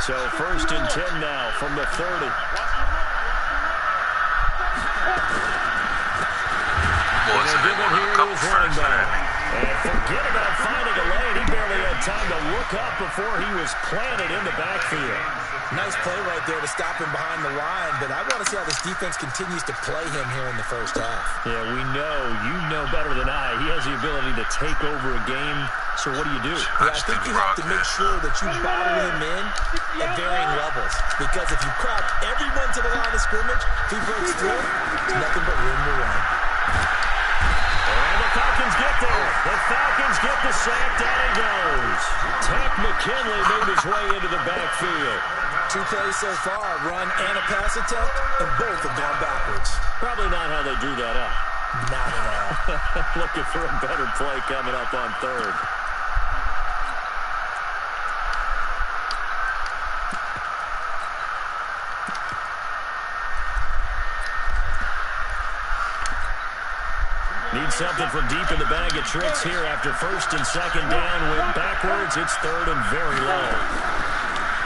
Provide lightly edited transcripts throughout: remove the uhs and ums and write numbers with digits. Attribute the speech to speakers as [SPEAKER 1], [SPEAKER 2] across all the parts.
[SPEAKER 1] So 1st and 10 now from the 30.
[SPEAKER 2] Boys have been going a couple firsts lately.
[SPEAKER 1] And forget about finding a lane. He barely had time to look up before he was planted in the backfield.
[SPEAKER 3] Nice play right there to stop him behind the line, but I want to see how this defense continues to play him here in the first half.
[SPEAKER 1] Yeah, we know. You know better than I. He has the ability to take over a game. So what do you do?
[SPEAKER 3] Yeah, I think you have to make sure that you bottle him in at varying levels. Because if you crowd everyone to the line of scrimmage, if he breaks through, it's nothing but room to run.
[SPEAKER 1] And the Falcons get there. The Falcons get the sack. Down he goes. Tank McKinley made his way into the backfield.
[SPEAKER 3] 2 plays so far, run and a pass attempt, and both have gone backwards.
[SPEAKER 1] Probably not how they drew that up.
[SPEAKER 3] Not at all.
[SPEAKER 1] Looking for a better play coming up on 3rd. Need something from deep in the bag of tricks here after 1st and 2nd down. Went backwards. It's 3rd and very low.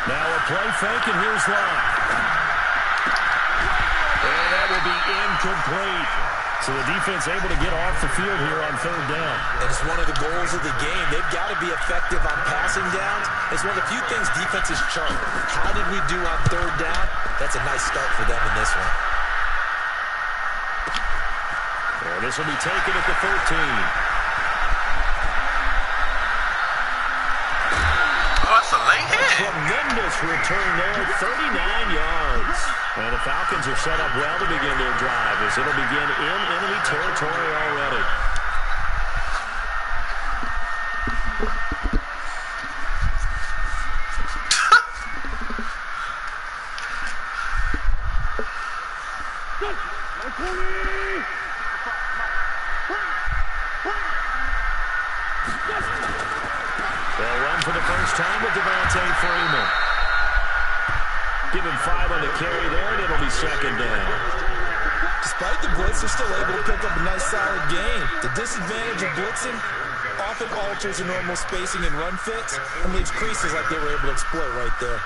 [SPEAKER 1] Now a play fake, and here's Love. And that will be incomplete. So the defense able to get off the field here on 3rd down.
[SPEAKER 3] And it's one of the goals of the game. They've got to be effective on passing downs. It's one of the few things defenses chart. How did we do on 3rd down? That's a nice start for them in this one.
[SPEAKER 1] And this will be taken at the 13.
[SPEAKER 2] That's a late hit.
[SPEAKER 1] Tremendous return there, 39 yards. And the Falcons are set up well to begin their drive as it'll begin in enemy territory already. They'll run for the first time with Devontae Freeman. Give him 5 on the carry there, and it'll be 2nd down.
[SPEAKER 3] Despite the blitz, they're still able to pick up a nice solid gain. The disadvantage of blitzing often alters the normal spacing and run fits and leaves creases like they were able to exploit right there.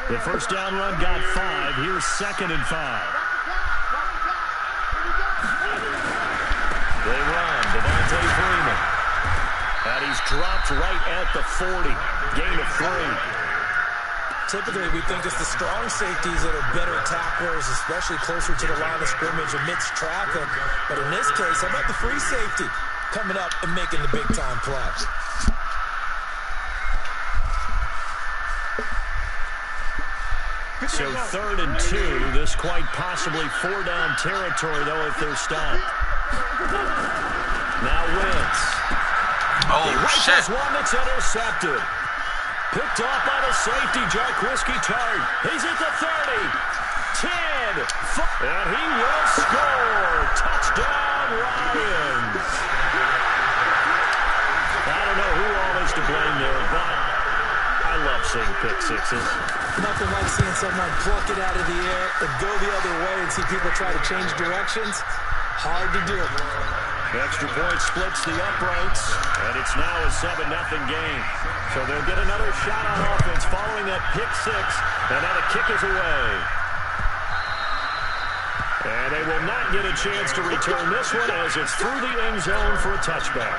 [SPEAKER 1] The first down run got 5. Here's 2nd and 5. They run. Devontae Freeman. And he's dropped right at the 40. Gain of 3.
[SPEAKER 3] Typically, we think it's the strong safeties that are better tacklers, especially closer to the line of scrimmage amidst traffic. But in this case, how about the free safety coming up and making the big-time play?
[SPEAKER 1] So 3rd and 2. This quite possibly 4-down territory, though, if they're stopped. Now Wentz.
[SPEAKER 2] Oh, shit.
[SPEAKER 1] There's one that's intercepted. Picked off by the safety, Jarquiski Tart. He's at the 30. 10. And he will score. Touchdown, Lions. I don't know who all is to blame there, but I love seeing pick sixes.
[SPEAKER 3] Nothing like seeing someone pluck it out of the air and go the other way and see people try to change directions. Hard to do.
[SPEAKER 1] Extra point splits the uprights, and it's now a 7-0 game. So they'll get another shot on offense following that pick 6, and now the kick is away. And they will not get a chance to return this one as it's through the end zone for a touchback.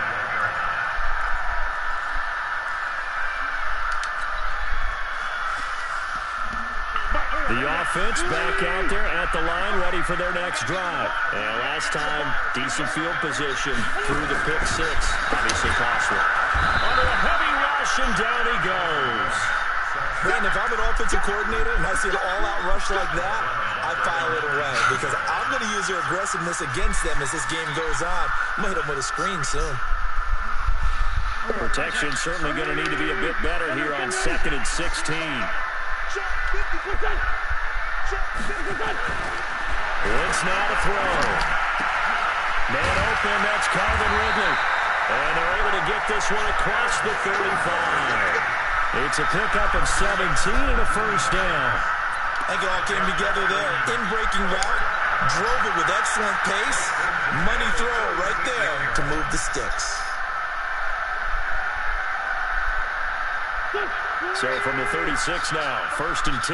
[SPEAKER 1] The offense back out there at the line, ready for their next drive. And last time, decent field position through the pick 6. Obviously costly. Under a heavy rush, and down he goes.
[SPEAKER 3] Brandon, if I'm an offensive coordinator and I see an all-out rush like that, I file it away because I'm going to use their aggressiveness against them as this game goes on. I'm going to hit them with a screen soon.
[SPEAKER 1] Protection certainly going to need to be a bit better here on 2nd and 16. Wentz now to throw. Man open, that's Calvin Ridley. And they're able to get this one across the 35. It's a pickup of 17 and a first down.
[SPEAKER 3] I think it all came together there. In-breaking route, drove it with excellent pace. Money throw right there to move the sticks.
[SPEAKER 1] So from the 36 now, 1st and 10.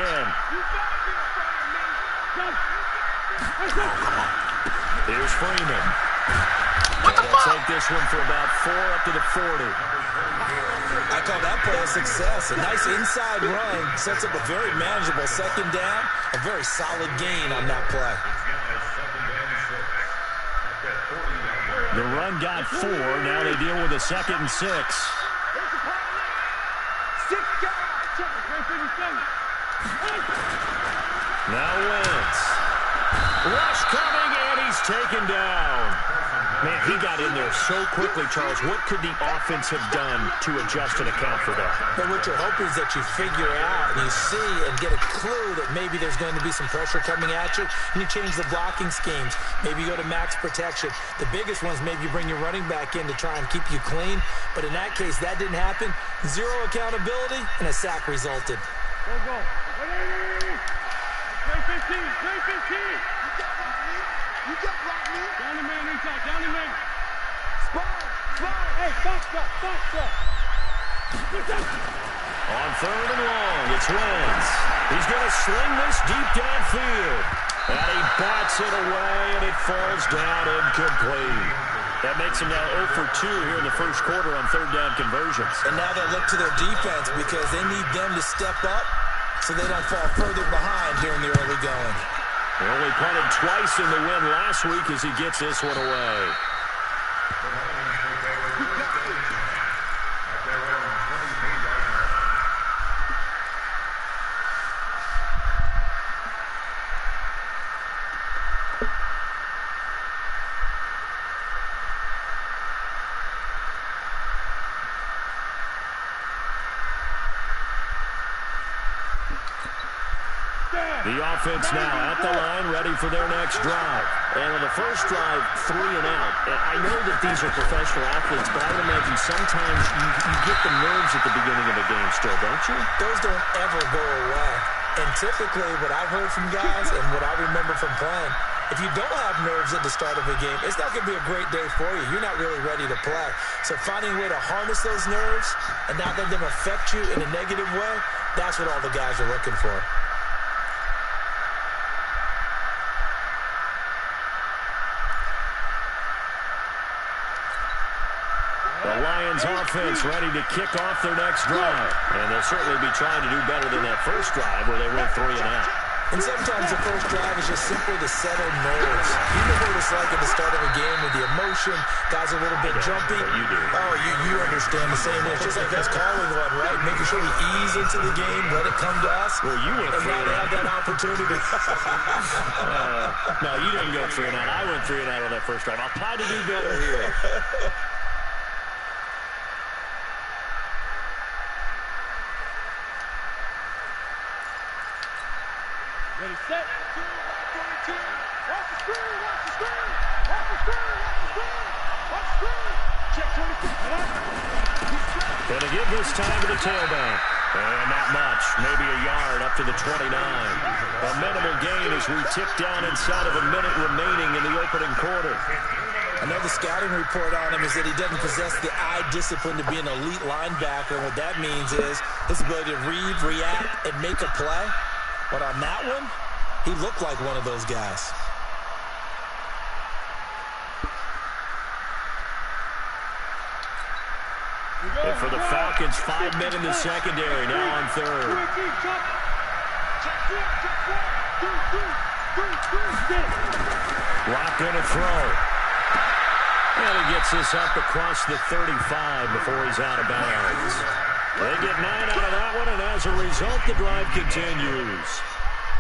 [SPEAKER 1] Here's Freeman.
[SPEAKER 2] What the fuck?
[SPEAKER 1] Take this one for about 4 up to the 40.
[SPEAKER 3] I call that play a success. A nice inside run sets up a very manageable 2nd down. A very solid gain on that play.
[SPEAKER 1] The run got 4. Now they deal with a 2nd and 6. Now Wentz. Rush coming, and he's taken down. Man, he got in there so quickly, Charles. What could the offense have done to adjust and account for that?
[SPEAKER 3] But what you're hoping is that you figure out and you see and get a clue that maybe there's going to be some pressure coming at you, and you change the blocking schemes. Maybe you go to max protection. The biggest ones, maybe you bring your running back in to try and keep you clean. But in that case, that didn't happen. 0 accountability, and a sack resulted.
[SPEAKER 4] Go. Play 15. You got block me. Down the man inside. Spot. Hey, box up.
[SPEAKER 1] On 3rd and long, it's Wentz. He's going to sling this deep downfield. And he bats it away, and it falls down incomplete. That makes him now 0 for 2 here in the 1st quarter on 3rd down conversions.
[SPEAKER 3] And now they look to their defense because they need them to step up so they don't fall further behind here in the early going.
[SPEAKER 1] They only punted twice in the win last week as he gets this one away. The offense now at the line, ready for their next drive. And on the first drive, 3 and out. And I know that these are professional athletes, but I would imagine sometimes you get the nerves at the beginning of a game still, don't you?
[SPEAKER 3] Those don't ever go away. And typically what I've heard from guys and what I remember from playing, if you don't have nerves at the start of a game, it's not going to be a great day for you. You're not really ready to play. So finding a way to harness those nerves and not let them affect you in a negative way, that's what all the guys are looking for.
[SPEAKER 1] The Lions offense ready to kick off their next drive. And they'll certainly be trying to do better than that first drive where they went 3 and out.
[SPEAKER 3] And sometimes the first drive is just simply to settle nerves. You know what it's like at the start of a game with the emotion. Guys are a little bit jumpy.
[SPEAKER 1] You do.
[SPEAKER 3] Oh, you understand the same way. It's just like us calling one, right? Making sure we ease into the game, let it come to us.
[SPEAKER 1] Well, you went 3 and out.
[SPEAKER 3] Have that opportunity.
[SPEAKER 1] No, you didn't go 3 and out. I went 3 and out on that first drive. I'll try to do better here.
[SPEAKER 4] Ready, set. 22. Watch the screen. Check 26.
[SPEAKER 1] Gonna give this time to the tailback. And not much, maybe a yard up to the 29. A minimal gain as we tick down inside of a minute remaining in the opening quarter.
[SPEAKER 3] Another scouting report on him is that he doesn't possess the eye discipline to be an elite linebacker. And what that means is his ability to read, react, and make a play. But on that one, he looked like one of those guys.
[SPEAKER 1] And for the Falcons, 5 men in the secondary, now on 3rd. Lock gonna throw. And he gets this up across the 35 before he's out of bounds. They get 9 out of that one, and as a result, the drive continues.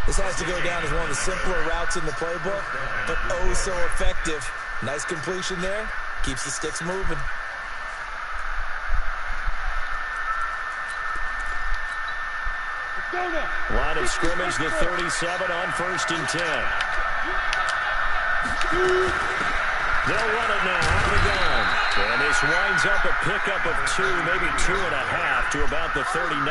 [SPEAKER 3] This has to go down as one of the simpler routes in the playbook, but oh so effective. Nice completion there. Keeps the sticks moving.
[SPEAKER 1] Line of scrimmage, the 37 on 1st and 10. They'll run it now out of the gun. And this winds up a pickup of 2, maybe 2.5 to about the 39.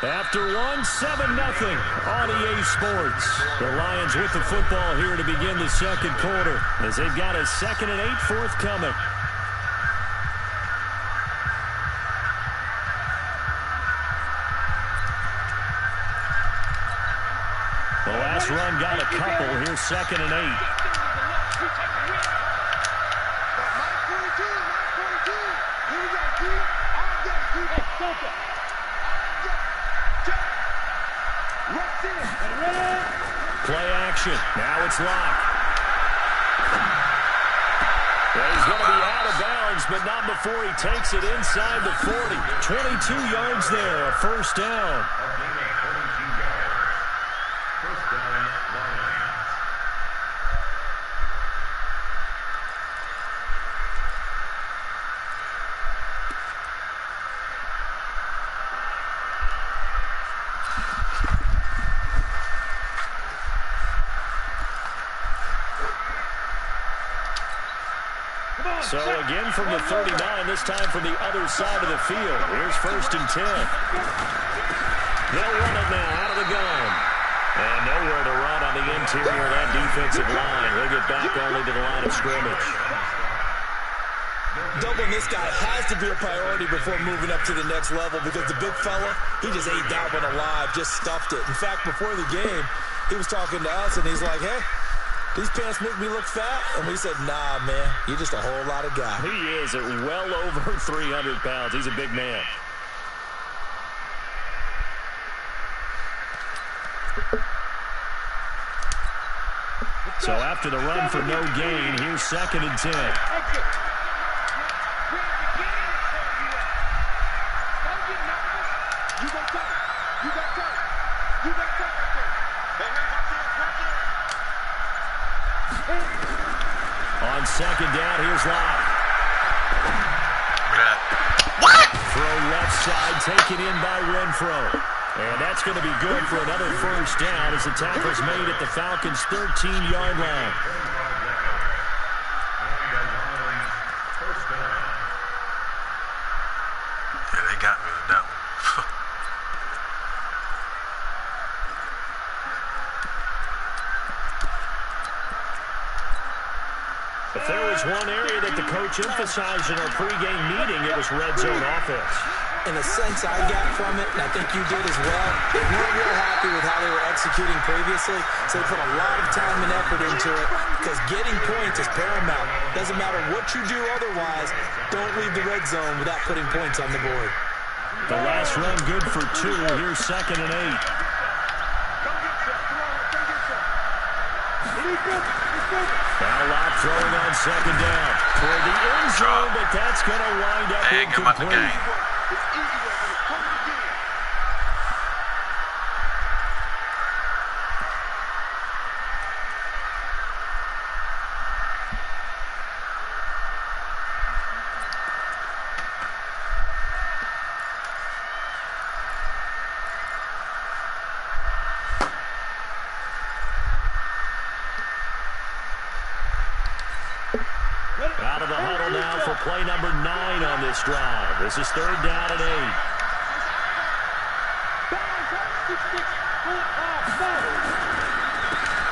[SPEAKER 1] After one, 7-0 on EA Sports. The Lions with the football here to begin the second quarter as they've got a 2nd and 8 forthcoming. The last run got a couple. Here's 2nd and 8. Play action. Now it's locked. Well, he's going to be out of bounds, but not before he takes it inside the 40. 22 yards there, a first down. So again from the 39, this time from the other side of the field. Here's 1st and 10. They'll run it now out of the gun. And nowhere to run on the interior of that defensive line. He'll get back only to the line of scrimmage.
[SPEAKER 3] Doubling this guy has to be a priority before moving up to the next level because the big fella, he just ate that one alive, just stuffed it. In fact, before the game, he was talking to us, and he's like, hey, these pants make me look fat? And we said, nah, man, you're just a whole lot of guy.
[SPEAKER 1] He is at well over 300 pounds. He's a big man. So after the run for no gain, here's 2nd and 10. On 2nd down, here's Locke.
[SPEAKER 2] What?
[SPEAKER 1] Throw left side, taken in by Renfro. And that's going to be good for another first down as the tackle's made at the Falcons' 13-yard line.
[SPEAKER 2] Yeah, they got me with that one.
[SPEAKER 1] If there was one area that the coach emphasized in our pregame meeting, it was red zone offense.
[SPEAKER 3] In a sense, I got from it, and I think you did as well, they weren't real happy with how they were executing previously, so they put a lot of time and effort into it because getting points is paramount. Doesn't matter what you do otherwise, don't leave the red zone without putting points on the board.
[SPEAKER 1] The last run good for 2. Here's 2nd and 8. Now Locke throwing on 2nd down toward the end zone, but that's going to wind up incomplete. Out of the huddle now for play number 9 on this drive. This is 3rd down and 8.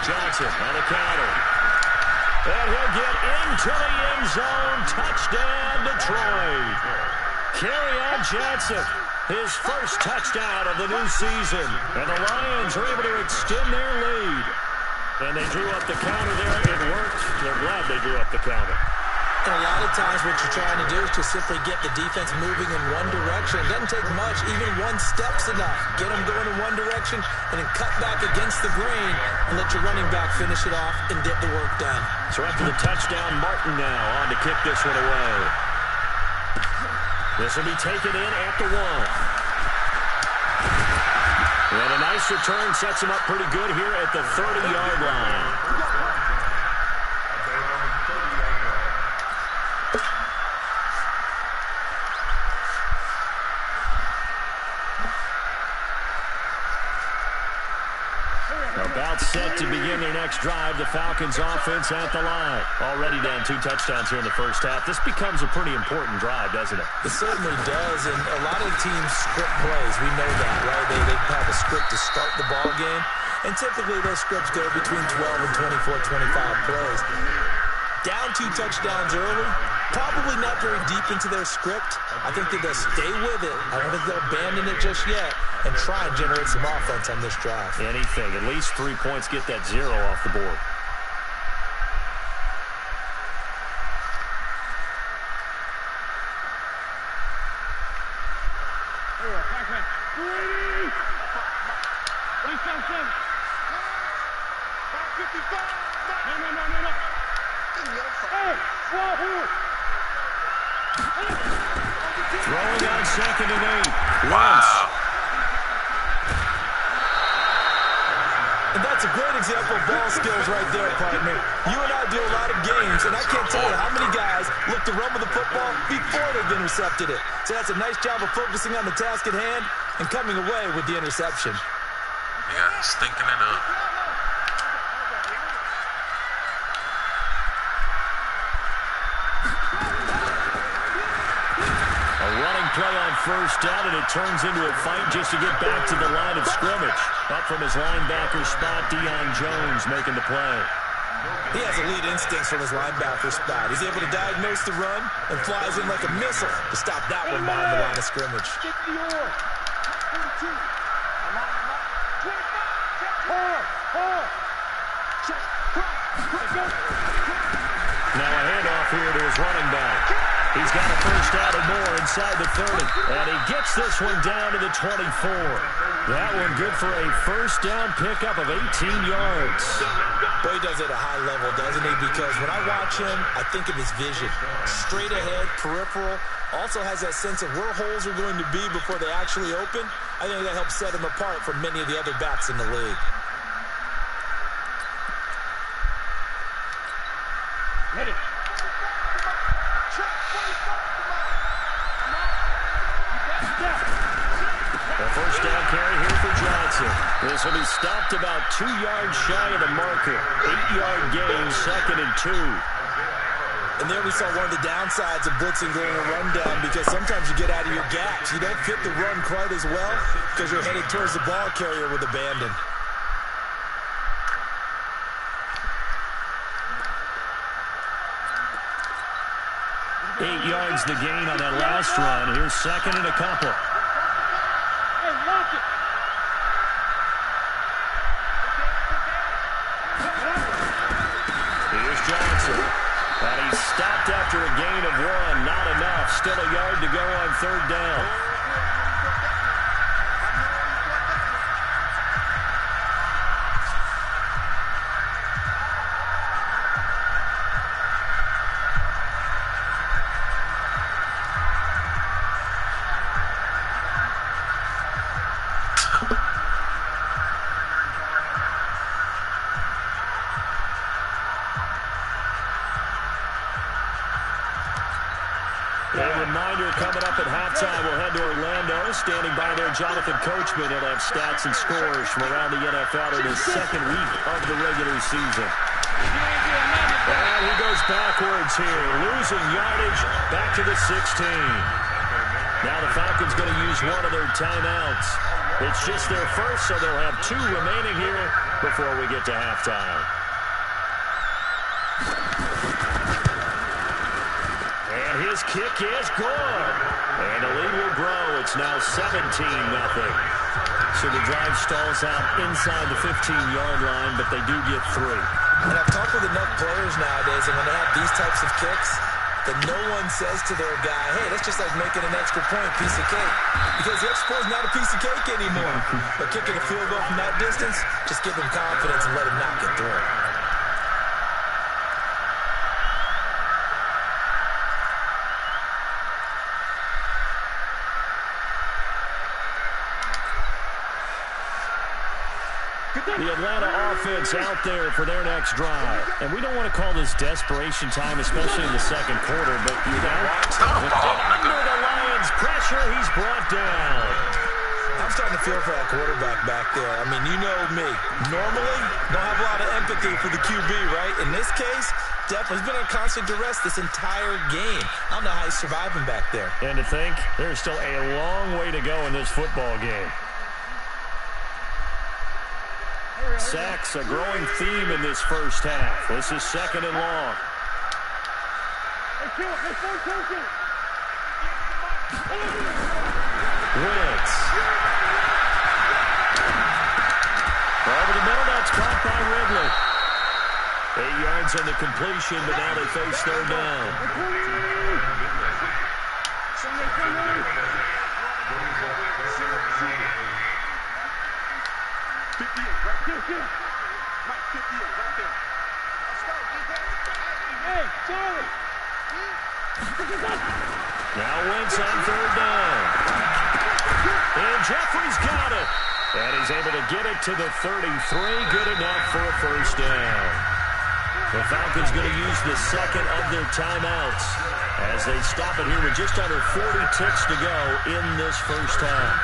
[SPEAKER 1] Johnson on the counter. And he'll get into the end zone. Touchdown, Detroit. Kerryon Johnson, his first touchdown of the new season. And the Lions are able to extend their lead. And they drew up the counter there. It worked. They're glad they drew up the counter.
[SPEAKER 3] And a lot of times what you're trying to do is just simply get the defense moving in one direction. It doesn't take much. Even one step's enough. Get them going in one direction and then cut back against the grain and let your running back finish it off and get the work done.
[SPEAKER 1] So after the touchdown, Martin now on to kick this one away. This will be taken in at the 1. And a nice return sets him up pretty good here at the 30-yard line. About set to begin their next drive. The Falcons offense at the line. Already down 2 touchdowns here in the first half. This becomes a pretty important drive, doesn't it?
[SPEAKER 3] It certainly does, and a lot of teams script plays. We know that, right? They script to start the ball game, and typically those scripts go between 12 and 24, 25 plays. Down 2 touchdowns early, probably not very deep into their script. I think that they'll stay with it. I don't think they'll abandon it just yet and try and generate some offense on this drive.
[SPEAKER 1] Anything. At least 3 points, get that 0 off the board. Throwing on 2nd and 8.
[SPEAKER 2] Wow.
[SPEAKER 3] And that's a great example of ball skills right there, partner. You and I do a lot of games, and I can't tell you how many guys look to run with the football before they've intercepted it. So that's a nice job of focusing on the task at hand and coming away with the interception.
[SPEAKER 2] Yeah, stinking it up.
[SPEAKER 1] Play on 1st down, and it turns into a fight just to get back to the line of scrimmage. Up from his linebacker spot, Deion Jones making the play.
[SPEAKER 3] He has elite instincts from his linebacker spot. He's able to diagnose the run and flies in like a missile to stop that one behind the line of scrimmage.
[SPEAKER 1] Now a handoff here to his running back. He's got a 1st down and more inside the 30. And he gets this one down to the 24. That one good for a 1st down pickup of 18 yards.
[SPEAKER 3] Boy, he does it at a high level, doesn't he? Because when I watch him, I think of his vision. Straight ahead, peripheral. Also has that sense of where holes are going to be before they actually open. I think that helps set him apart from many of the other backs in the league.
[SPEAKER 4] Hit it.
[SPEAKER 1] A 1st down carry here for Johnson. This will be stopped about 2 yards shy of the marker. 8-yard gain, 2nd and 2.
[SPEAKER 3] And there we saw one of the downsides of blitzing during a rundown, because sometimes you get out of your gaps. You don't fit the run quite as well because you're headed towards the ball carrier with abandon.
[SPEAKER 1] Eight yards the gain on that last run. Here's 2nd and a couple. Here's Johnson. And he's stopped after a gain of 1. Not enough. Still a yard to go on 3rd down. Coming up at halftime, we'll head to Orlando. Standing by there, Jonathan Coachman. He'll have stats and scores from around the NFL in his 2nd week of the regular season. And he goes backwards here, losing yardage back to the 16. Now the Falcons going to use one of their timeouts. It's just their first, so they'll have 2 remaining here before we get to halftime. And his kick is good. And the lead will grow. It's now 17-0. So the drive stalls out inside the 15-yard line, but they do get 3.
[SPEAKER 3] And I've talked with enough players nowadays, and when they have these types of kicks, that no one says to their guy, hey, that's just like making an extra point, piece of cake. Because the extra point is not a piece of cake anymore. But kicking a field goal from that distance, just give them confidence and let them not get through it.
[SPEAKER 1] The Atlanta offense out there for their next drive. And we don't want to call this desperation time, especially in the 2nd quarter, but you know, under the Lions' pressure, he's brought down.
[SPEAKER 3] I'm starting to feel for that quarterback back there. I mean, you know me. Normally, don't have a lot of empathy for the QB, right? In this case, definitely, he's been on constant duress this entire game. I don't know how he's surviving back there.
[SPEAKER 1] And to think, there's still a long way to go in this football game. Sacks, a growing theme in this first half. This is 2nd and long. Wentz. Over the middle, that's caught by Ridley. 8 yards on the completion, but now they face third down. Now Wentz on third down. And Jeffrey's got it. And he's able to get it to the 33. Good enough for a first down. The Falcons going to use the second of their timeouts as they stop it here with just under 40 ticks to go in this first half.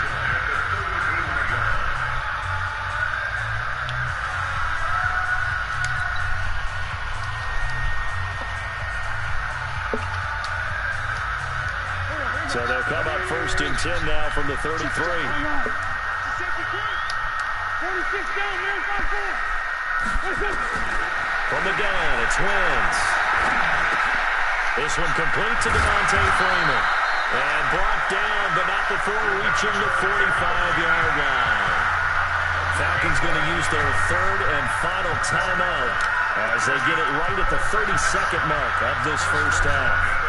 [SPEAKER 1] So they'll come up 1st and 10 now from the 33.
[SPEAKER 4] 46 down, man. 5-4.
[SPEAKER 1] From the gun, it's Wentz. This one complete to Devontae Freeman. And brought down, but not before reaching the 45-yard line. Falcons going to use their 3rd and final timeout as they get it right at the 32nd mark of this first half.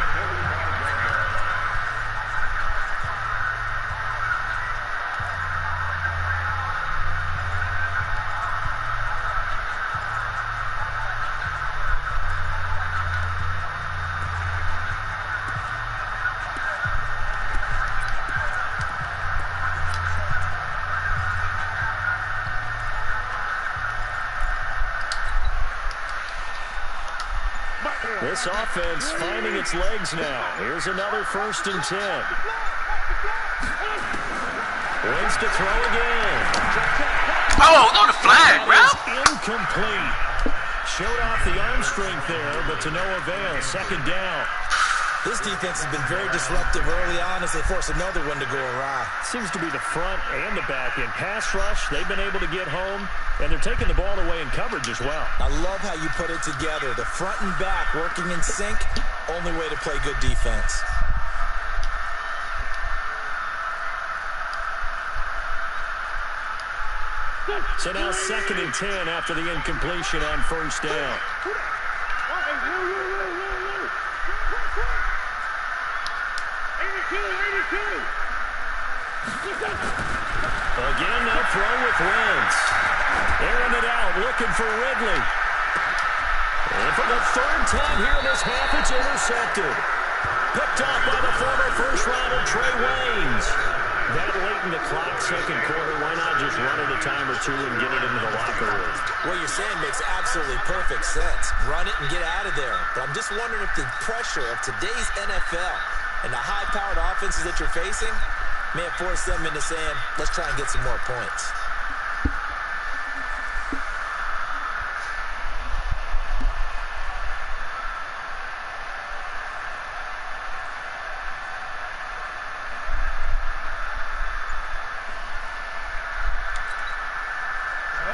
[SPEAKER 1] This offense finding its legs now. Here's another 1st and 10. Wins to throw again.
[SPEAKER 2] Oh, no, the flag, bro.
[SPEAKER 1] Incomplete. Showed off the arm strength there, but to no avail. 2nd down.
[SPEAKER 3] This defense has been very disruptive early on as they force another one to go awry.
[SPEAKER 1] Seems to be the front and the back end. Pass rush, they've been able to get home, and they're taking the ball away in coverage as well.
[SPEAKER 3] I love how you put it together. The front and back working in sync, only way to play good defense.
[SPEAKER 1] So now 2nd and 10 after the incompletion on 1st down. Again, they'll throw with Wentz. Airing it out, looking for Ridley. And for the 3rd time here in this half, it's intercepted. Picked off by the former first-rounder Trey Waynes. That late in the clock, 2nd quarter, why not just run it a time or two and get it into the locker room?
[SPEAKER 3] What you're saying makes absolutely perfect sense. Run it and get out of there. But I'm just wondering if the pressure of today's NFL and the high-powered offenses that you're facing may have forced them into saying, let's try and get some more points.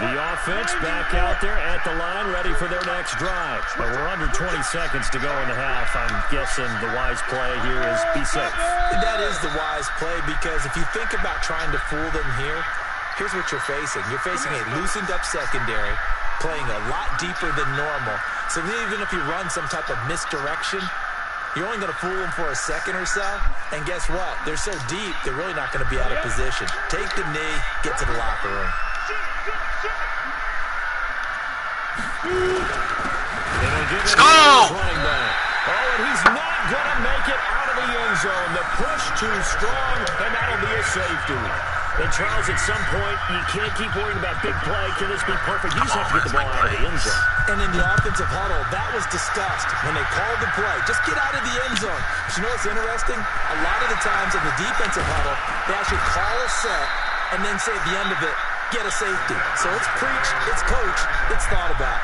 [SPEAKER 1] The offense back out there at the line, ready for their next drive. But we're under 20 seconds to go in the half. I'm guessing the wise play here is be safe.
[SPEAKER 3] That is the wise play because if you think about trying to fool them here, here's what you're facing. You're facing a loosened-up secondary, playing a lot deeper than normal. So even if you run some type of misdirection, you're only going to fool them for a second or so. And guess what? They're so deep, they're really not going to be out of position. Take the knee, get to the locker room.
[SPEAKER 2] Let's go!
[SPEAKER 1] Oh, and he's not going to make it out of the end zone. The push too strong, and that'll be a safety. And Charles, at some point, you can't keep worrying about big play. Can this be perfect? You just have to get the ball out of the end zone.
[SPEAKER 3] And in the offensive huddle, that was discussed when they called the play. Just get out of the end zone. But you know what's interesting? A lot of the times in the defensive huddle, they actually call a set and then say at the end of it, get a safety. So it's preached, it's coached, it's thought about.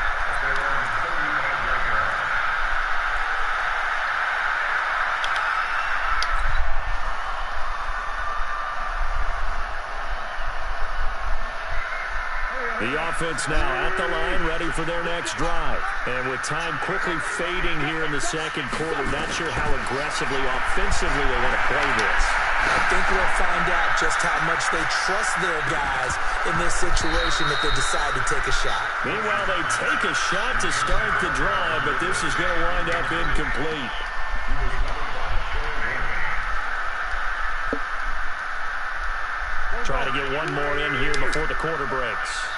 [SPEAKER 1] The offense now at the line, ready for their next drive. And with time quickly fading here in the second quarter, not sure how aggressively, offensively they want to play this.
[SPEAKER 3] I think we'll find out just how much they trust their guys in this situation if they decide to take a shot.
[SPEAKER 1] Meanwhile, they take a shot to start the drive, but this is going to wind up incomplete. Try to get one more in here before the quarter breaks.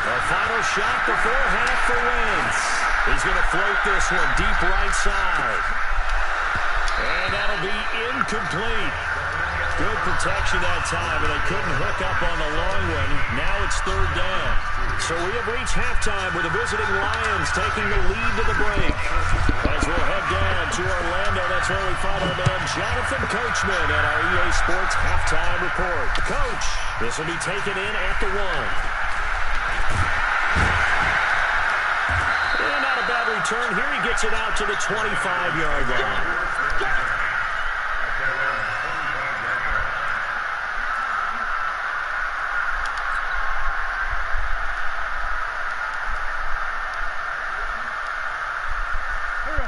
[SPEAKER 1] A final shot before half for Wentz. He's going to float this one deep right side. And that'll be incomplete. Good protection that time, but they couldn't hook up on the long one. Now it's third down. So we have reached halftime with the visiting Lions taking the lead to the break. As we'll head down to Orlando, that's where we find our man Jonathan Coachman at our EA Sports Halftime Report. Coach, this will be taken in at the 1. And not a bad return. Here he gets it out to the 25-yard line.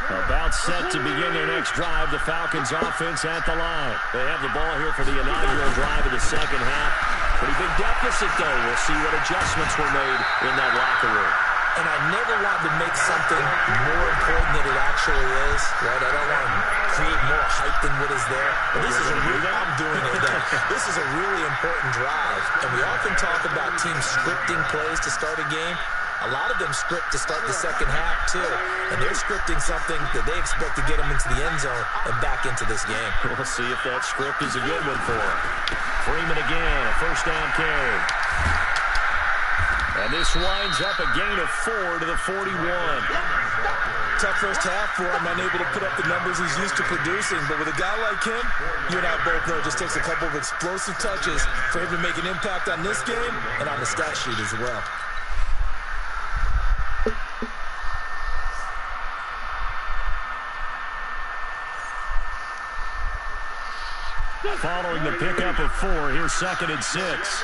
[SPEAKER 1] About set to begin their next drive, the Falcons offense at the line. They have the ball here for the inaugural drive of the second half. Pretty big deficit, though. We'll see what adjustments were made in that locker room.
[SPEAKER 3] And I never want to make something more important than it actually is, right? I don't want to create more hype than what is there. But this is a really, I'm doing it then. This is a really important drive. And we often talk about teams scripting plays to start a game. A lot of them script to start the second half, too. And they're scripting something that they expect to get them into the end zone and back into this game.
[SPEAKER 1] We'll see if that script is a good one for them. Freeman again, a first down carry. And this winds up a gain of 4 to the 41.
[SPEAKER 3] Tough first half for him, unable to put up the numbers he's used to producing. But with a guy like him, you and I both know it just takes a couple of explosive touches for him to make an impact on this game and on the stat sheet as well.
[SPEAKER 1] Following the pickup of 4, here's 2nd and 6.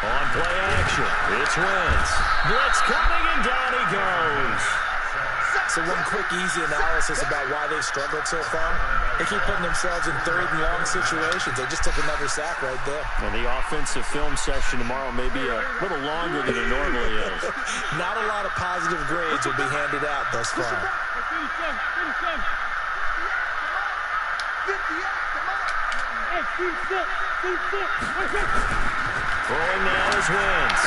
[SPEAKER 1] On play action, it's Wentz. Blitz coming, and down he goes.
[SPEAKER 3] So one quick, easy analysis about why they've struggled so far. They keep putting themselves in third and long situations. They just took another sack right there.
[SPEAKER 1] And the offensive film session tomorrow may be a little longer than it normally is.
[SPEAKER 3] Not a lot of positive grades will be handed out thus far.
[SPEAKER 1] Throwing now is Wentz.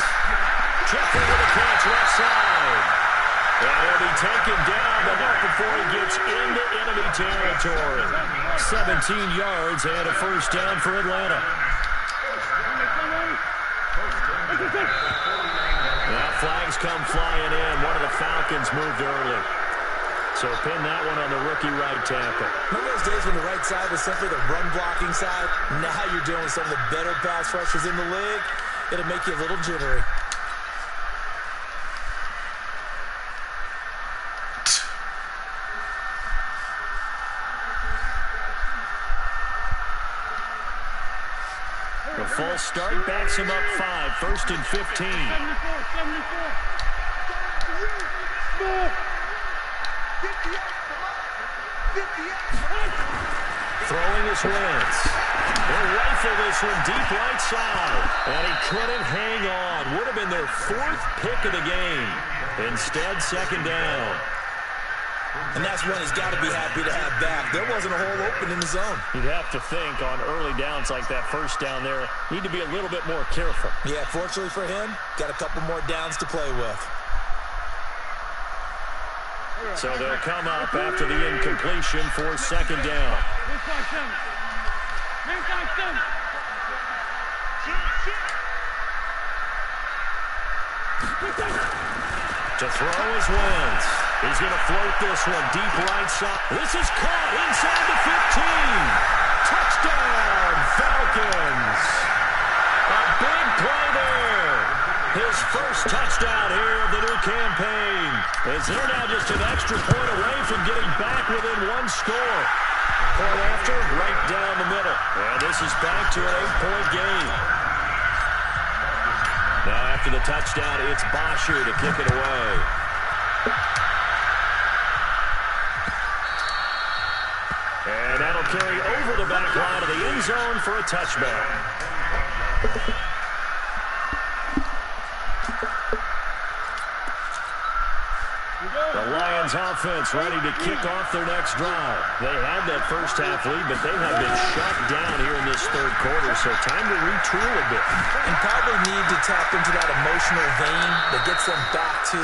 [SPEAKER 1] Jeffrey with a catch left side. And he'll be taken down, but not before he gets into enemy territory. 17 yards and a first down for Atlanta. Now flags come flying in. One of the Falcons moved early. So pin that one on the rookie right tackle.
[SPEAKER 3] Remember those days when the right side was simply the run-blocking side? Now you're dealing with some of the better pass rushers in the league. It'll make you a little jittery.
[SPEAKER 1] The full start backs him up 5, 1st and 15.
[SPEAKER 4] 74.
[SPEAKER 1] Throwing his Wentz. They'll rifle this one deep right side. And he couldn't hang on. Would have been their 4th pick of the game. Instead, 2nd down.
[SPEAKER 3] And that's one he's got to be happy to have back. There wasn't a hole open in the zone.
[SPEAKER 1] You'd have to think on early downs like that first down there, need to be a little bit more careful.
[SPEAKER 3] Yeah, fortunately for him, got a couple more downs to play with.
[SPEAKER 1] So they'll come up after the incompletion for 2nd down. To throw is Wentz. He's going to float this one deep right side. This is caught inside the 15. Touchdown, Falcons. A big play there. His first touchdown here of the new campaign. As they're now just an extra point away from getting back within one score. Point after, right down the middle. And this is back to an 8-point game. Now after the touchdown, it's Bosher to kick it away. And that'll carry over the back line of the end zone for a touchback. The Lions offense ready to kick off their next drive. They had that first half lead, but they have been shut down here in this third quarter, so time to retool a bit.
[SPEAKER 3] And probably need to tap into that emotional vein that gets them back to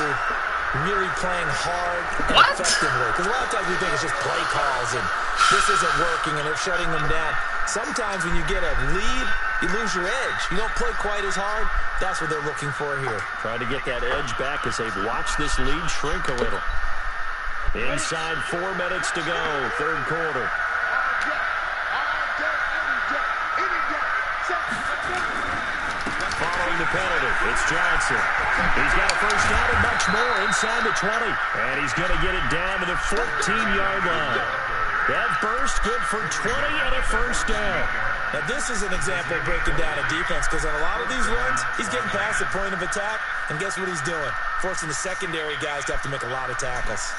[SPEAKER 3] really playing hard and effectively. Because a lot of times we think it's just play calls and this isn't working and they're shutting them down. Sometimes when you get a lead, you lose your edge. You don't play quite as hard. That's what they're looking for here.
[SPEAKER 1] Trying to get that edge back as they've watched this lead shrink a little. Inside 4 minutes to go, third quarter. Following the penalty, it's Johnson. He's got a first down and much more inside the 20. And he's going to get it down to the 14-yard line. That burst good for 20 and a first down.
[SPEAKER 3] Now, this is an example of breaking down a defense because on a lot of these runs, he's getting past the point of attack, and guess what he's doing? Forcing the secondary guys to have to make a lot of tackles.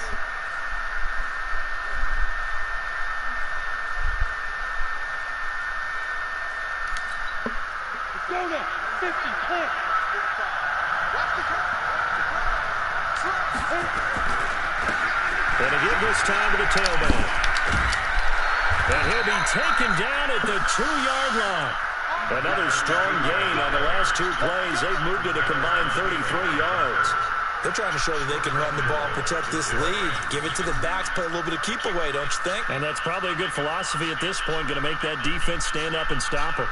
[SPEAKER 4] Go now. 50, clear.
[SPEAKER 1] And to give this time to the tailback. And he'll be taken down at the 2-yard line. Another strong gain on the last 2 plays. They've moved it a combined 33 yards.
[SPEAKER 3] They're trying to show that they can run the ball, protect this lead. Give it to the backs, play a little bit of keep away, don't you think?
[SPEAKER 1] And that's probably a good philosophy at this point, going to make that defense stand up and stop her.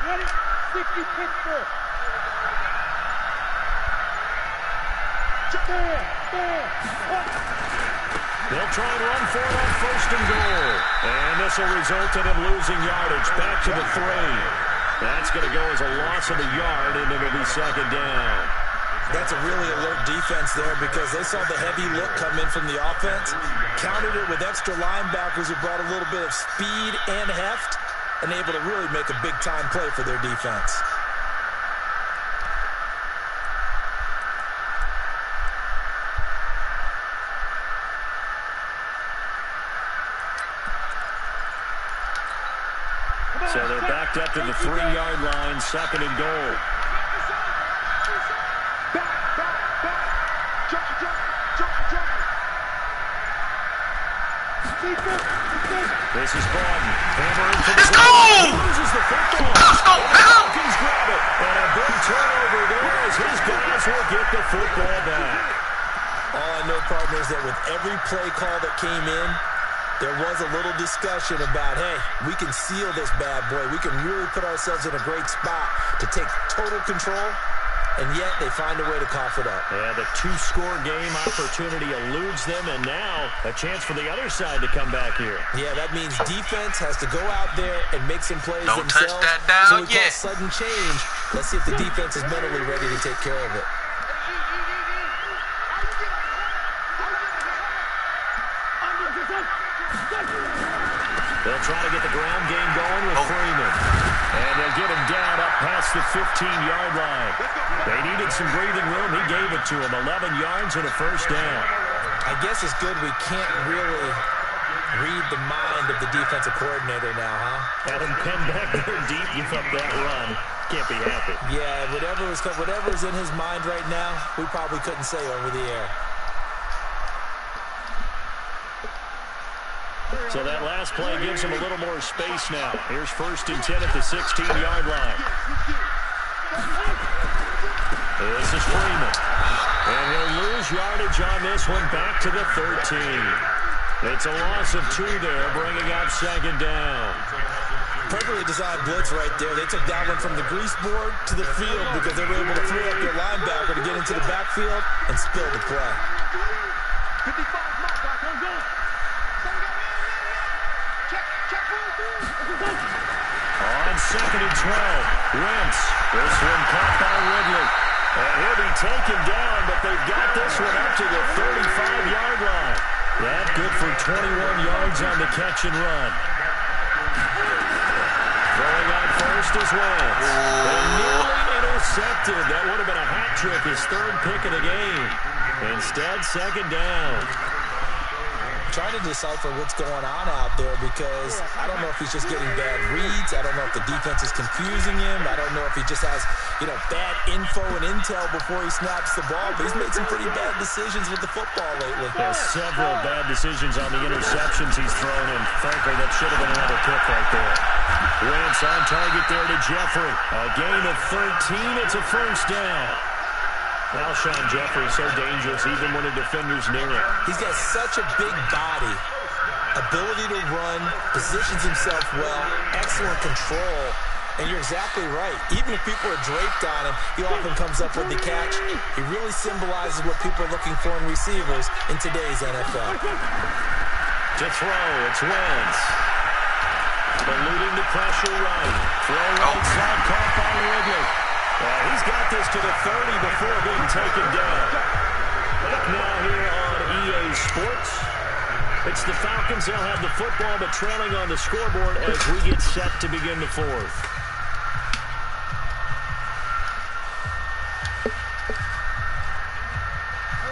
[SPEAKER 4] Ready? 60, Pittsburgh.
[SPEAKER 1] They'll try and run for it on first and goal. And this will result in him losing yardage. Back to the 3. That's going to go as a loss of a yard, and it'll be second down.
[SPEAKER 3] That's a really alert defense there because they saw the heavy look come in from the offense, countered it with extra linebackers who brought a little bit of speed and heft, and able to really make a big-time play for their defense.
[SPEAKER 1] So they're backed up to the 3-yard line, second and goal. This is Borden.
[SPEAKER 2] Let's go!
[SPEAKER 1] Loses the football.
[SPEAKER 2] Let's go, pal!
[SPEAKER 1] Falcons grab it. And a big turnover there as his guys will get the football back.
[SPEAKER 3] All I know, partners, that with every play call that came in, there was a little discussion about, hey, we can seal this bad boy. We can really put ourselves in a great spot to take total control, and yet they find a way to cough it up.
[SPEAKER 1] Yeah, the 2-score game opportunity eludes them, and now a chance for the other side to come back here.
[SPEAKER 3] Yeah, that means defense has to go out there and make some plays
[SPEAKER 2] Don't
[SPEAKER 3] themselves.
[SPEAKER 2] touch that down
[SPEAKER 3] so we
[SPEAKER 2] yet.
[SPEAKER 3] call sudden change. Let's see if the defense is mentally ready to take care of it.
[SPEAKER 1] They'll try to get the ground game going with Freeman. And they'll get him down up past the 15-yard line. They needed some breathing room. He gave it to them. 11 yards and a first down.
[SPEAKER 3] I guess it's good we can't really read the mind of the defensive coordinator now, huh?
[SPEAKER 1] Had him pinned back there deep, give up that run. Can't be happy.
[SPEAKER 3] Yeah, whatever's in his mind right now, we probably couldn't say over the air.
[SPEAKER 1] So that last play gives him a little more space now. Here's first and 10 at the 16-yard line. This is Freeman. And he'll lose yardage on this one back to the 13. It's a loss of 2 there, bringing up second down.
[SPEAKER 3] Perfectly designed blitz right there. They took that one from the grease board to the field because they were able to free up their linebacker to get into the backfield and spill the play.
[SPEAKER 4] 55 mark, on go.
[SPEAKER 1] On second and 12, Wentz. This one caught by Ridley. And he'll be taken down, but they've got this one up to the 35-yard line. That good for 21 yards on the catch and run. Throwing on first is Wentz. And nearly intercepted. That would have been a hat trick, his 3rd pick of the game. Instead, second down.
[SPEAKER 3] Trying to decipher what's going on out there because I don't know if he's just getting bad reads. I don't know if the defense is confusing him. I don't know if he just has, bad info and intel before he snaps the ball. But he's made some pretty bad decisions with the football lately.
[SPEAKER 1] There's several bad decisions on the interceptions he's thrown, and frankly, that should have been another pick right there. Wentz on target there to Jeffrey. A gain of 13. It's a first down. Alshon Jeffrey so dangerous even when a defender's near him.
[SPEAKER 3] He's got such a big body, ability to run, positions himself well, excellent control, and you're exactly right. Even if people are draped on him, he often comes up with the catch. He really symbolizes what people are looking for in receivers in today's NFL.
[SPEAKER 1] To throw, it's Wentz. Eluding the pressure right. Throw right side, caught by Ridley. He's got this to the 30 before being taken down. Back now here on EA Sports. It's the Falcons. They'll have the football, but trailing on the scoreboard as we get set to begin the 4th.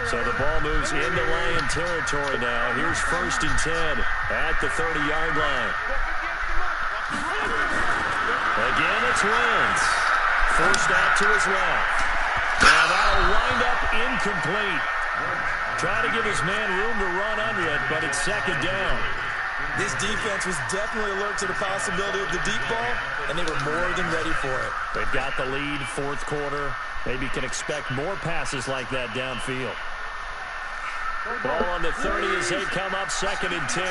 [SPEAKER 1] So the ball moves into Lion territory now. Here's 1st and 10 at the 30-yard line. Again, it's Wentz. Forced out to his left. And that'll wind up incomplete. Trying to give his man room to run under it, but it's second down.
[SPEAKER 3] This defense was definitely alert to the possibility of the deep ball, and they were more than ready for it.
[SPEAKER 1] They've got the lead, 4th quarter. Maybe can expect more passes like that downfield. Ball on the 30 as they come up 2nd and 10.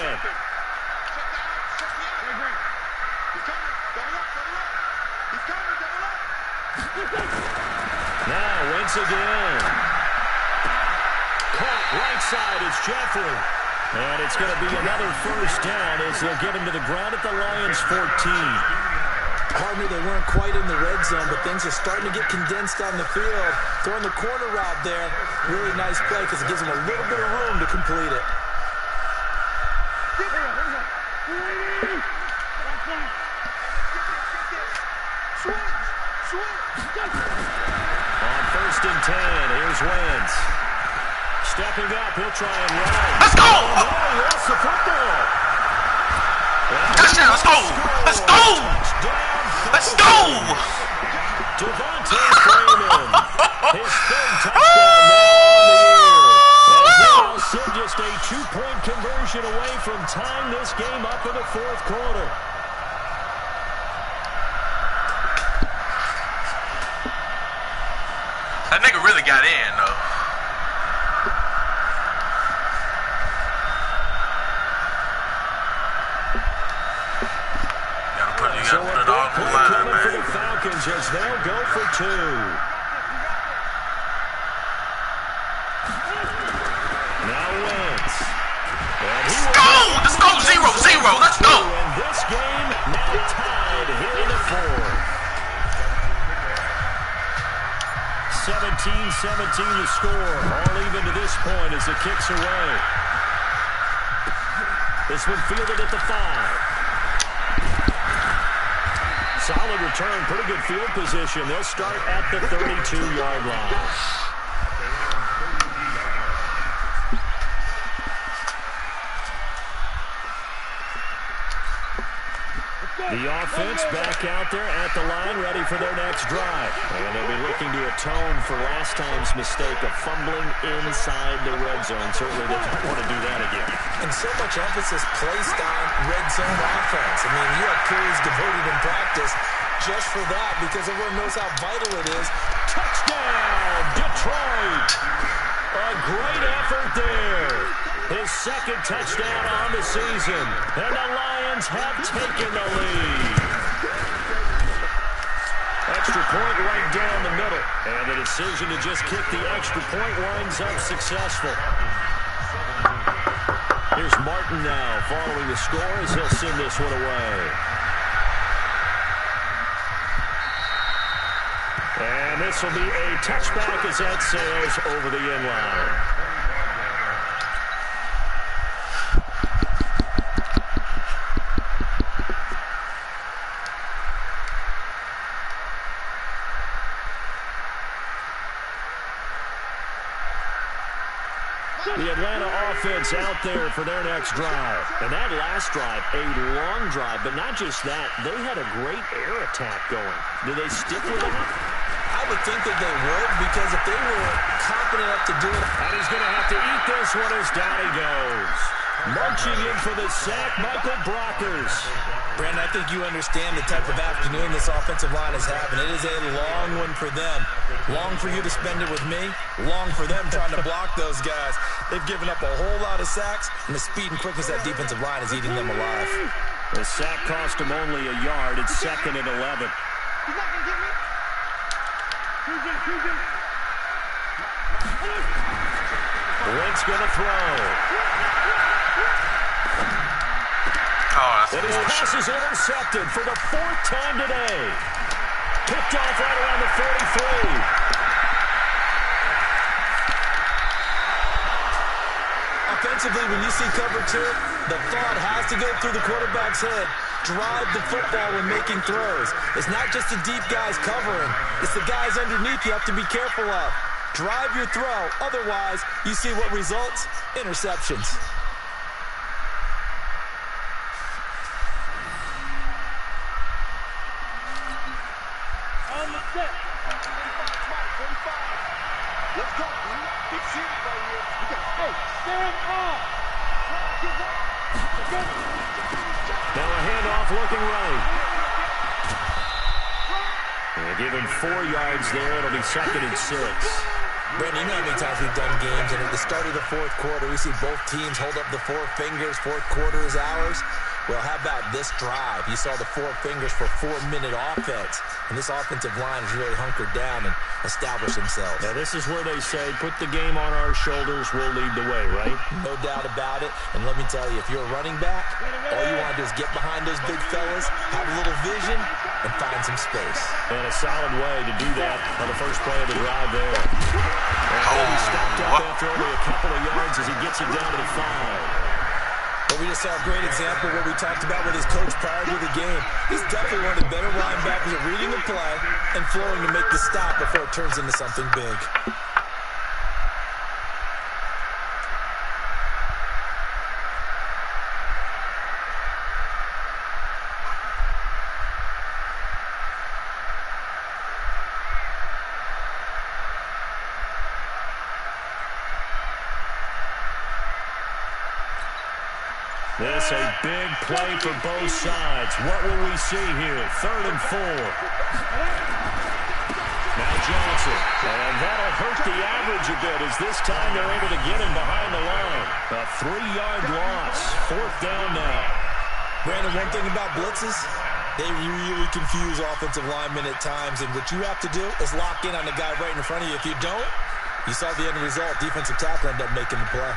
[SPEAKER 1] Now, Wentz again. Caught right side is Jeffrey. And it's going to be another first down as they'll get him to the ground at the Lions' 14.
[SPEAKER 3] Partner, they weren't quite in the red zone, but things are starting to get condensed on the field. Throwing the corner route there, really nice play because it gives them a little bit of room to complete it.
[SPEAKER 1] On 1st and 10, here's Wentz. Stepping up, he'll try and run.
[SPEAKER 2] Let's go!
[SPEAKER 1] Oh, no, he lost the football.
[SPEAKER 2] Touchdown, let's go! Let's go! Let's go!
[SPEAKER 1] Devontae Freeman, his 3rd touchdown now on the year. As they'll sit just a 2-point conversion away from tying this game up in the 4th quarter.
[SPEAKER 2] That nigga really got in, though.
[SPEAKER 1] So a big play coming for the Falcons as they'll go for 2. Now Wentz.
[SPEAKER 2] Let's go! Let's go! 0-0. Let's go!
[SPEAKER 1] And this game now tied here in the 4th. 17-17 to score. All even to this point as the kicks away. This one fielded at the 5. Solid return, pretty good field position. They'll start at the 32-yard line. The offense back out there at the line, ready for their next drive. And they'll be looking to atone for last time's mistake of fumbling inside the red zone. Certainly they don't want to do that again.
[SPEAKER 3] And so much emphasis placed on red zone offense. I mean, you have periods devoted in practice just for that because everyone knows how vital it is.
[SPEAKER 1] Touchdown, Detroit! A great effort there. His second touchdown on the season. And the Lions have taken the lead. Extra point right down the middle. And the decision to just kick the extra point winds up successful. Here's Martin now following the score as he'll send this one away. And this will be a touchback as that sails over the end line. The Atlanta offense out there for their next drive. And that last drive, a long drive, but not just that. They had a great air attack going. Do they stick with it?
[SPEAKER 3] I would think that they would, because if they were confident enough to do it.
[SPEAKER 1] And he's going to have to eat this one as down he goes. Marching in for the sack, Michael Brockers.
[SPEAKER 3] Brandon, I think you understand the type of afternoon this offensive line is having. It is a long one for them. Long for you to spend it with me. Long for them trying to block those guys. They've given up a whole lot of sacks, and the speed and quickness of that defensive line is eating them alive.
[SPEAKER 1] The sack cost him only a yard. It's 2nd and 11.
[SPEAKER 4] He's not going to get me.
[SPEAKER 1] Wentz going to throw. And his pass is intercepted for the 4th time today. Picked off right around the 43.
[SPEAKER 3] Offensively, when you see cover 2, the thought has to go through the quarterback's head. Drive the football when making throws. It's not just the deep guys covering. It's the guys underneath you have to be careful of. Drive your throw. Otherwise, you see what results? Interceptions.
[SPEAKER 4] On the set. Let's go. Big series right here. Hey, stand up.
[SPEAKER 1] Now a handoff looking right. And give him 4 yards there. It'll be 2nd and 6.
[SPEAKER 3] Brandon, you know how many times we've done games, and at the start of the 4th quarter, we see both teams hold up the 4 fingers. 4th quarter is ours. Well, how about this drive? You saw the 4 fingers for 4-minute offense, and this offensive line has really hunkered down and established themselves.
[SPEAKER 1] Now, this is where they say, put the game on our shoulders, we'll lead the way, right?
[SPEAKER 3] No doubt about it. And let me tell you, if you're a running back, all you want to do is get behind those big fellas, have a little vision, and find some space.
[SPEAKER 1] And a solid way to do that on the first play of the drive there. And he stopped up after only a couple of yards as he gets it down to the 5.
[SPEAKER 3] But we just saw a great example of what we talked about with his coach prior to the game. He's definitely one of the better linebackers at reading the play and flowing to make the stop before it turns into something big.
[SPEAKER 1] This a big play for both sides. What will we see here? 3rd and 4. Now Johnson. And that'll hurt the average a bit as this time they're able to get him behind the line. A 3-yard loss. 4th down now.
[SPEAKER 3] Brandon, one thing about blitzes, they really confuse offensive linemen at times. And what you have to do is lock in on the guy right in front of you. If you don't, you saw the end result. Defensive tackle ended up making the play.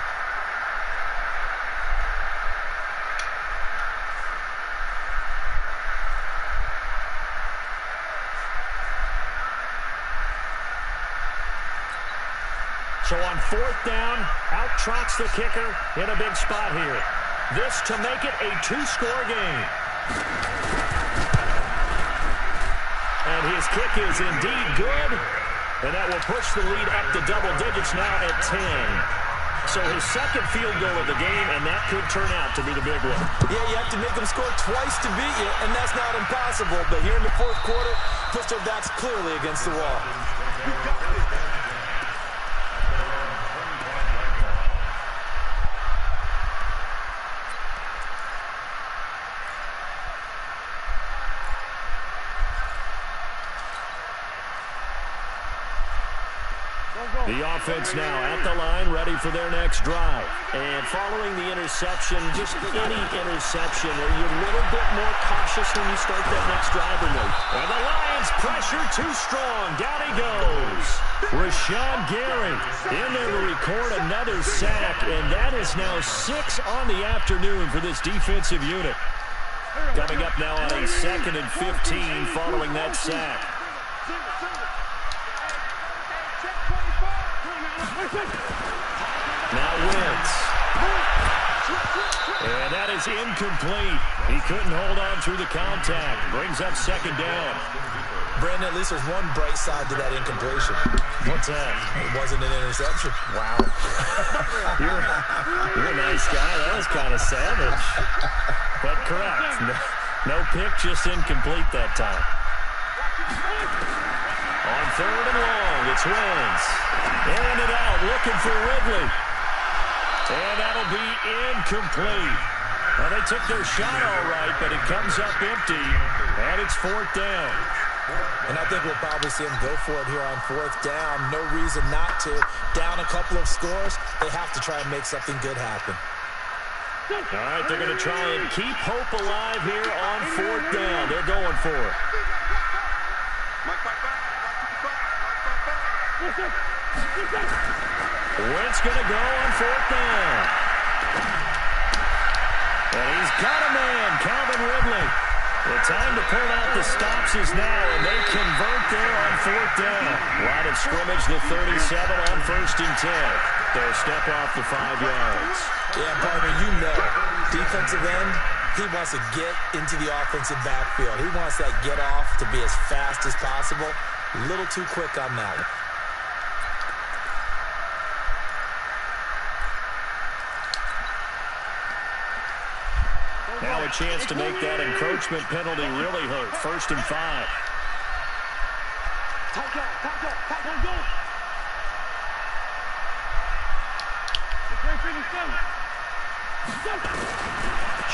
[SPEAKER 1] So on 4th down, out trots the kicker in a big spot here. This to make it a 2-score game. And his kick is indeed good. And that will push the lead up to double digits now at 10. So his 2nd field goal of the game, and that could turn out to be the big one.
[SPEAKER 3] Yeah, you have to make them score twice to beat you, and that's not impossible. But here in the 4th quarter, pushed their backs clearly against the wall.
[SPEAKER 1] The offense now at the line, ready for their next drive. And following the interception, just any interception, are you a little bit more cautious when you start that next drive or no? And the Lions pressure too strong. Down he goes. Rashawn Gary in there to record another sack, and that is now 6 on the afternoon for this defensive unit. Coming up now on a 2nd and 15 following that sack. Now Wentz. And that is incomplete. He couldn't hold on through the contact. Brings up 2nd down.
[SPEAKER 3] Brandon, at least there's one bright side to that incompletion.
[SPEAKER 1] What's that?
[SPEAKER 3] It wasn't an interception.
[SPEAKER 1] Wow. You're a nice guy. That was kind of savage. But correct. No pick, just incomplete that time. On 3rd and long, it's Wentz. Airing it out, looking for Ridley. And that'll be incomplete. Well, they took their shot all right, but it comes up empty, and it's 4th down.
[SPEAKER 3] And I think we'll probably see him go for it here on 4th down. No reason not to. Down a couple of scores, they have to try and make something good happen.
[SPEAKER 1] All right, they're going to try and keep hope alive here on 4th down. They're going for it. Wentz going to go on 4th down. And he's got a man, Calvin Ridley. The time to pull out the stops is now, and they convert there on 4th down. Line of scrimmage, the 37 on 1st and 10. They'll step off the 5 yards.
[SPEAKER 3] Yeah, partner, you know, defensive end, he wants to get into the offensive backfield. He wants that get off to be as fast as possible. A little too quick on that one.
[SPEAKER 1] Now a chance to make that encroachment penalty really hurt. 1st and 5.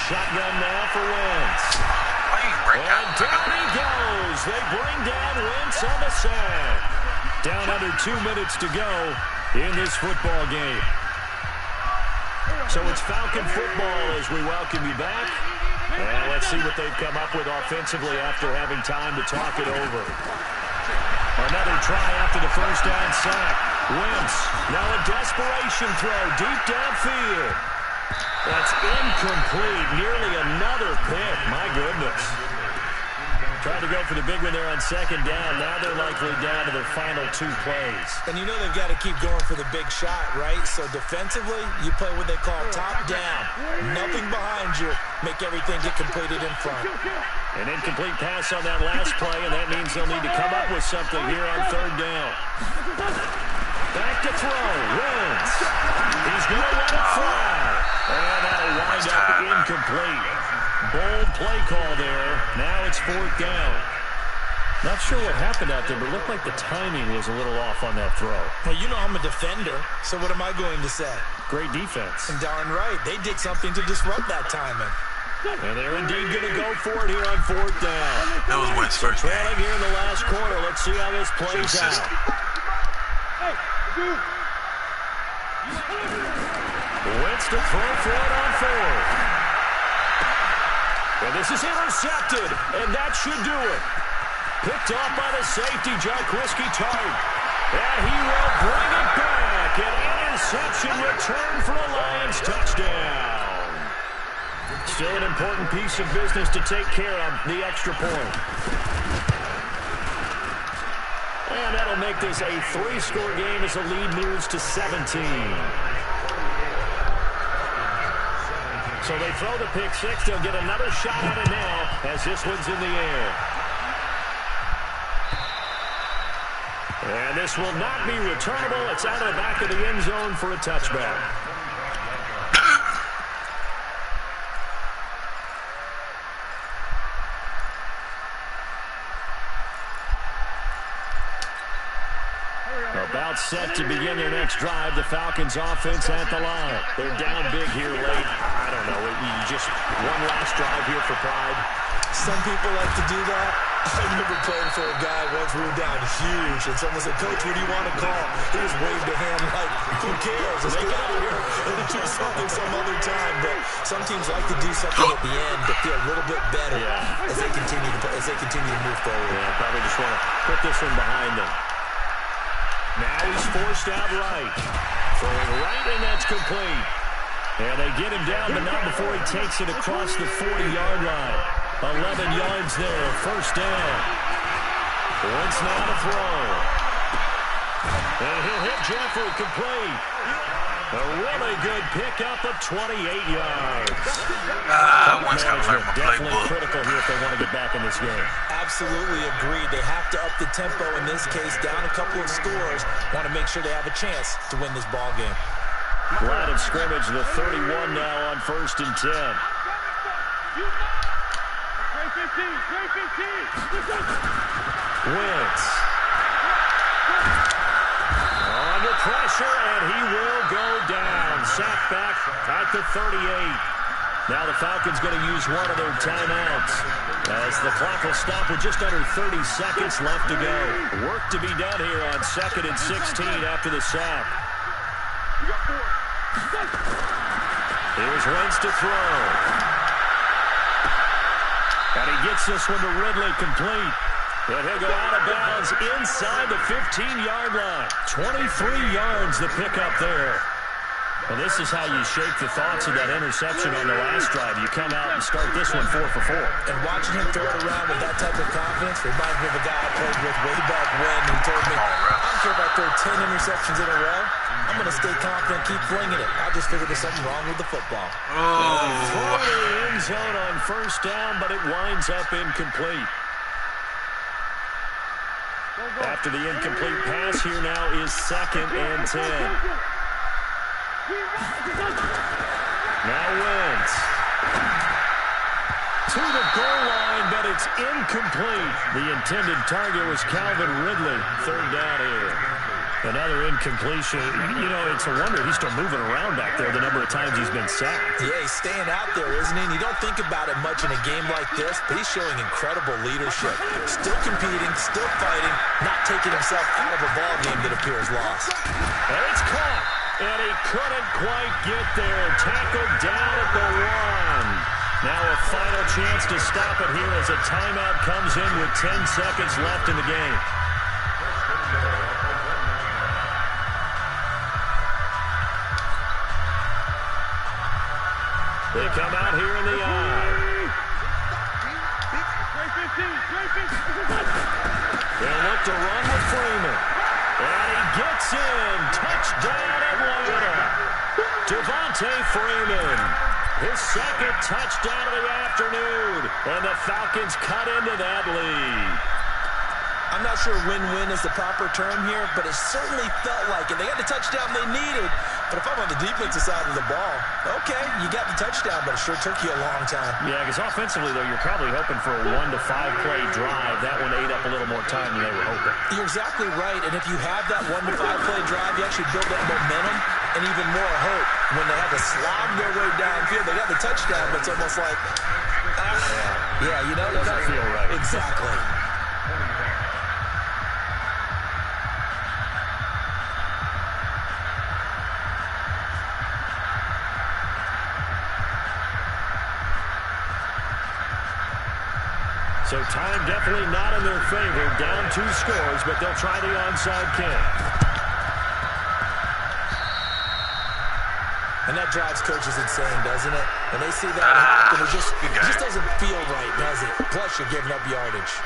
[SPEAKER 1] Shotgun now for Wentz. And down he goes. They bring down Wentz on the sack. Down under 2 minutes to go in this football game. So it's Falcon football as we welcome you back. And let's see what they've come up with offensively after having time to talk it over. Another try after the 1st down sack. Wentz, now a desperation throw deep downfield. That's incomplete. Nearly another pick. My goodness. Tried to go for the big one there on 2nd down. Now they're likely down to their final 2 plays.
[SPEAKER 3] And you know they've got to keep going for the big shot, right? So defensively, you play what they call top down. Nothing behind you. Make everything get completed in front.
[SPEAKER 1] An incomplete pass on that last play, and that means they'll need to come up with something here on 3rd down. Back to throw. Wentz. He's going to let it fly. And that'll wind up incomplete. Bold play call there. Now it's 4th down. Not sure what happened out there, but it looked like the timing was a little off on that throw.
[SPEAKER 3] Well, you know I'm a defender, so what am I going to say?
[SPEAKER 1] Great defense.
[SPEAKER 3] And darn right, they did something to disrupt that timing.
[SPEAKER 1] And they're indeed going to go for it here on 4th down.
[SPEAKER 2] That was Wentz first.
[SPEAKER 1] Trailing here in the last quarter. Let's see how this plays out. Wentz to throw for it on 4th. And this is intercepted, and that should do it. Picked off by the safety, Jarquiski Tart. And he will bring it back. An interception return for a Lions touchdown. Still an important piece of business to take care of, the extra point. And that'll make this a 3-score game as the lead moves to 17. So they throw the pick 6. They'll get another shot at it now as this one's in the air. And this will not be returnable. It's out of the back of the end zone for a touchback. About set to begin their next drive. The Falcons offense at the line. They're down big here late. I don't know. You just one last drive here for pride.
[SPEAKER 3] Some people like to do that. I remember playing for a guy once we were down huge, and someone said, "Coach, what do you want to call?" He just waved a hand like, "Who cares? Let's get out of here and do something some other time." But some teams like to do something at the end to feel a little bit better as they continue to move forward.
[SPEAKER 1] Yeah, probably just want to put this one behind them. Now he's forced out right. Throwing right, and that's complete. And they get him down, but not before he takes it across the 40-yard line. 11 yards there, first down. Wentz now to throw. And he'll hit Jeffrey, complete. A really good pickup of 28 yards.
[SPEAKER 2] Wentz got to learn my
[SPEAKER 1] Definitely
[SPEAKER 2] playbook.
[SPEAKER 1] critical here if they want to get back in this game.
[SPEAKER 3] Absolutely agreed. They have to up the tempo in this case, down a couple of scores. Want to make sure they have a chance to win this ball game.
[SPEAKER 1] Line of scrimmage, the 31 now on 1st and 10. Wentz. Under pressure, and he will go down. Sacked back at the 38. Now the Falcons going to use one of their timeouts as the clock will stop with just under 30 seconds left to go. Work to be done here on 2nd and 16 after the sack. Here's Wentz to throw. And he gets this one to Ridley, complete. And he'll go out of bounds inside the 15-yard line. 23 yards the pickup there. And this is how you shake the thoughts of that interception on the last drive. You come out and start this one 4 for 4.
[SPEAKER 3] And watching him throw it around with that type of confidence reminds me of a guy I played with way back when. He told me, "I don't care if I throw 10 interceptions in a row. I'm going to stay confident, keep flinging it. I just figured there's something wrong with the football."
[SPEAKER 1] Throw to the end zone on first down, but it winds up incomplete. After the incomplete pass, here now is 2nd and 10. Now Wentz. To the goal line, but it's incomplete. The intended target was Calvin Ridley. 3rd down here. Another incompletion. You know, it's a wonder he's still moving around back there the number of times he's been sacked.
[SPEAKER 3] Yeah, he's staying out there, isn't he? And you don't think about it much in a game like this, but he's showing incredible leadership. Still competing, still fighting, not taking himself out of a ball game that appears lost.
[SPEAKER 1] And it's caught. And he couldn't quite get there. Tackled down at the 1. Now a final chance to stop it here as a timeout comes in with 10 seconds left in the game. They come out here in the eye. They'll look to run with Freeman. And he gets in. Touchdown, Atlanta. Devontae Freeman. His 2nd touchdown of the afternoon. And the Falcons cut into that lead.
[SPEAKER 3] I'm not sure win-win is the proper term here, but it certainly felt like it. They got the touchdown they needed, but if I'm on the defensive side of the ball, okay, you got the touchdown, but it sure took you a long time.
[SPEAKER 1] Yeah, because offensively, though, you're probably hoping for a 1 to 5 play drive. That one ate up a little more time than they were hoping.
[SPEAKER 3] You're exactly right, and if you have that 1 to 5 play drive, you actually build that momentum and even more hope when they have to slog their way downfield. They got the touchdown, but it's almost like, yeah, you know, it doesn't
[SPEAKER 1] feel right.
[SPEAKER 3] Exactly.
[SPEAKER 1] So time definitely not in their favor. Down 2 scores, but they'll try the onside kick.
[SPEAKER 3] And that drives coaches insane, doesn't it? When they see that happen, it just doesn't feel right, does it? Plus, you're giving up yardage.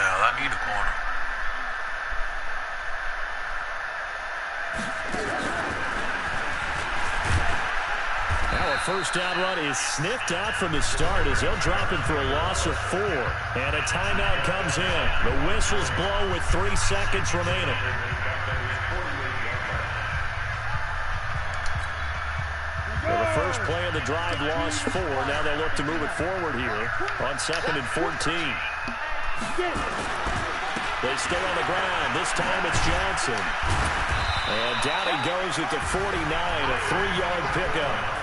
[SPEAKER 2] Hell, I need a corner.
[SPEAKER 1] Now a first down run is sniffed out from the start as they'll drop him for a loss of 4. And a timeout comes in. The whistles blow with 3 seconds remaining. So the first play of the drive lost 4. Now they look to move it forward here on 2nd and 14. They stay on the ground. This time it's Johnson. And down he goes at the 49, a 3-yard pickup.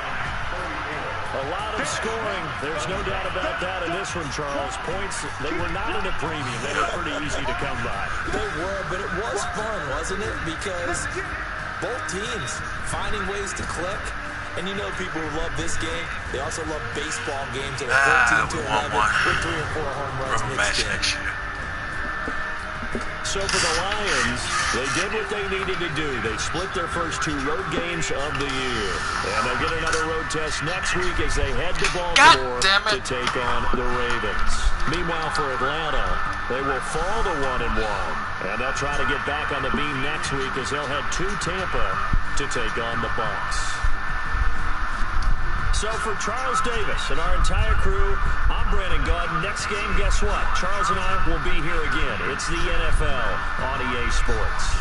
[SPEAKER 1] A lot of scoring. There's no doubt about that in this one, Charles. Points, they were not at a premium. They were pretty easy to come by.
[SPEAKER 3] They were, but it was fun, wasn't it? Because both teams finding ways to click. And you know people who love this game, they also love baseball games that are 14-11 with 3 or 4 home runs mixed in.
[SPEAKER 1] So for the Lions, they did what they needed to do. They split their first 2 road games of the year. And they'll get another road test next week as they head to Baltimore to take on the Ravens. Meanwhile, for Atlanta, they will fall to 1-1. And they'll try to get back on the beam next week as they'll head to Tampa to take on the Bucs. So for Charles Davis and our entire crew, I'm Brandon Gauden. Next game, guess what? Charles and I will be here again. It's the NFL on EA Sports.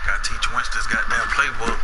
[SPEAKER 2] Gotta teach Winch this goddamn playbook.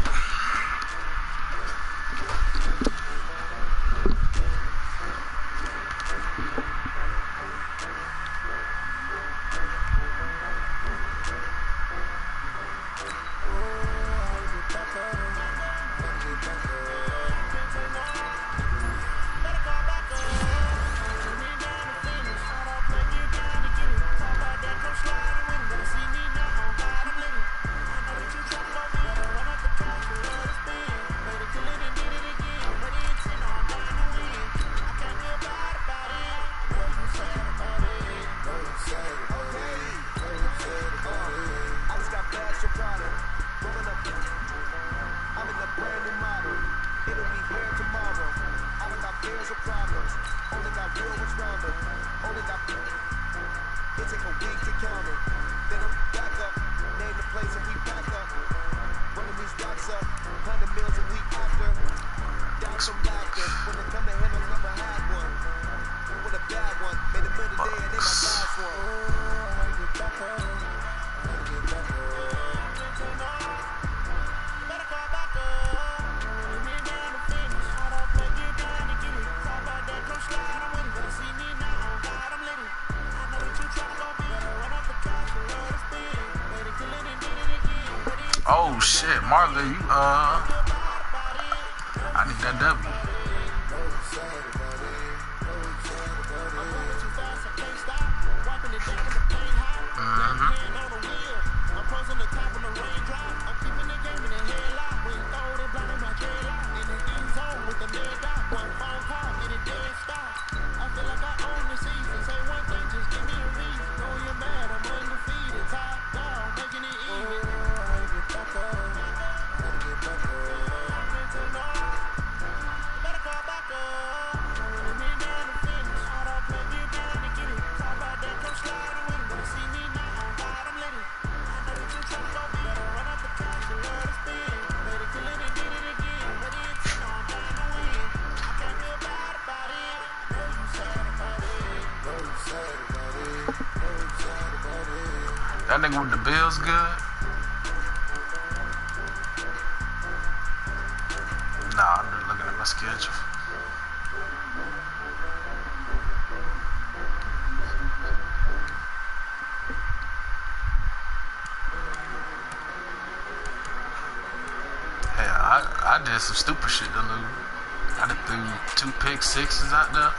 [SPEAKER 2] Oh shit, Marley, you I need that W. That nigga with the Bills good? Nah, I'm just looking at my schedule. Hey, I did some stupid shit to lose. I done threw 2 pick sixes out there.